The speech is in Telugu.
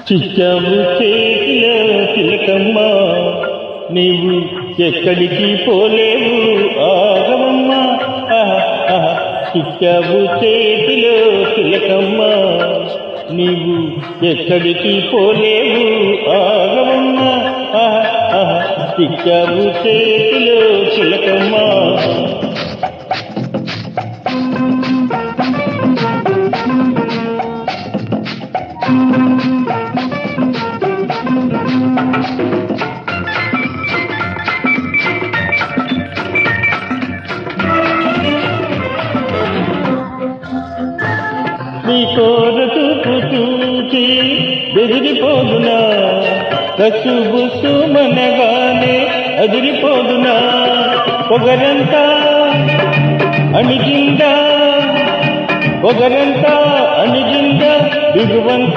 చిచ్చావు చేతిలో తిలకమ్మ, నీవు ఎక్కడికి పోలేవు ఆగమమ్మ. చిచ్చావు చేతిలో తిలకమ్మ, నీవు ఎక్కడికి పోలేవు ఆగమమ్మ. చిచ్చావు చేతిలో తిలకమ్మ. నీ కోర చూపు చూచి బెదిరిపోదునా, రసు బుసు మనగానే అదిరిపోదునా. పొగరంతా అణిగిందా, పొగరంతా అణిగిందా, దిగువంతా